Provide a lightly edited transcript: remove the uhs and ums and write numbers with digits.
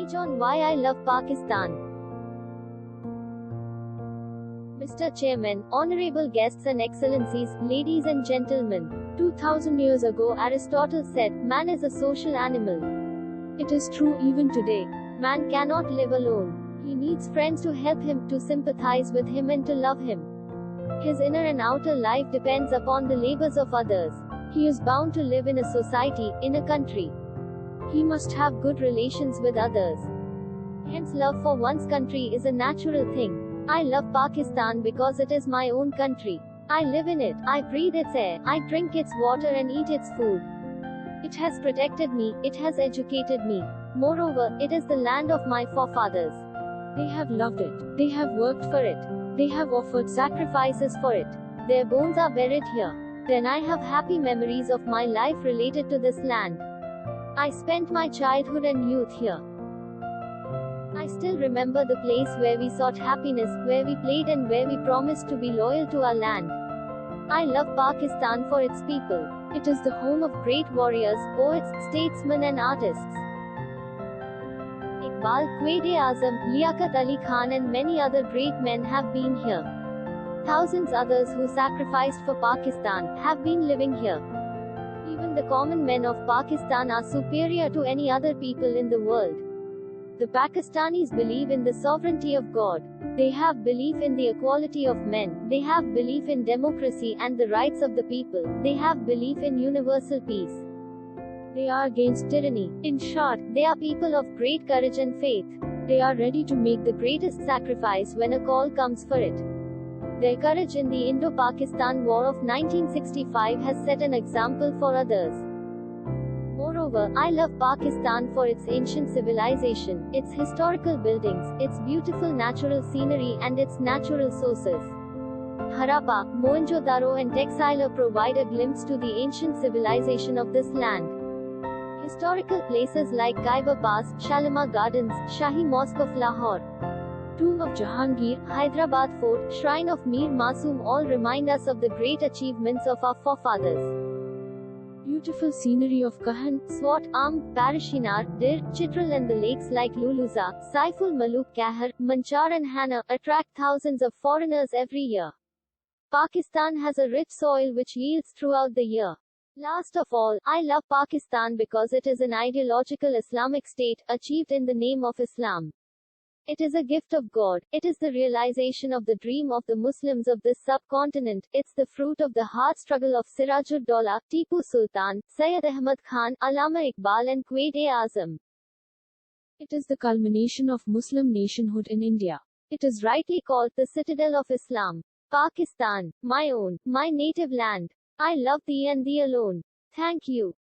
Speech on why I love Pakistan. Mr. Chairman, honorable guests and excellencies, ladies and gentlemen. 2000 years ago Aristotle said, man is a social animal. It is true even today. Man cannot live alone. He needs friends to help him, to sympathize with him and to love him. His inner and outer life depends upon the labors of others. He is bound to live in a society, in a country. He must have good relations with others. Hence love for one's country is a natural thing. I love Pakistan because it is my own country. I live in it, I breathe its air, I drink its water and eat its food. It has protected me, it has educated me. Moreover, it is the land of my forefathers. They have loved it, they have worked for it, they have offered sacrifices for it. Their bones are buried here. Then I have happy memories of my life related to this land. I spent my childhood and youth here. I still remember the place where we sought happiness, where we played and where we promised to be loyal to our land. I love Pakistan for its people. It is the home of great warriors, poets, statesmen and artists. Iqbal, Quaid-e-Azam, Liaquat Ali Khan and many other great men have been here. Thousands others who sacrificed for Pakistan have been living here. Even the common men of Pakistan are superior to any other people in the world. The Pakistanis believe in the sovereignty of God. They have belief in the equality of men. They have belief in democracy and the rights of the people. They have belief in universal peace. They are against tyranny. In short, they are people of great courage and faith. They are ready to make the greatest sacrifice when a call comes for it. Their courage in the Indo-Pakistan War of 1965 has set an example for others. Moreover, I love Pakistan for its ancient civilization, its historical buildings, its beautiful natural scenery and its natural sources. Harappa, Mohenjo-daro and Taxila provide a glimpse to the ancient civilization of this land. Historical places like Khyber Pass, Shalimar Gardens, Shahi Mosque of Lahore, Tomb of Jahangir, Hyderabad Fort, Shrine of Mir Masoom all remind us of the great achievements of our forefathers. Beautiful scenery of Kahan, Swat, Amb, Parashinar, Dir, Chitral and the lakes like Luluza, Saiful Maluk Kahar, Manchar and Hana attract thousands of foreigners every year. Pakistan has a rich soil which yields throughout the year. Last of all, I love Pakistan because it is an ideological Islamic state, achieved in the name of Islam. It is a gift of God. It is the realization of the dream of the Muslims of this subcontinent. It's the fruit of the hard struggle of Sirajud-Daulah, Tipu Sultan, Syed Ahmad Khan, Allama Iqbal and Quaid-e-Azam. It is the culmination of Muslim nationhood in India. It is rightly called the citadel of Islam. Pakistan, my own, my native land. I love thee and thee alone. Thank you.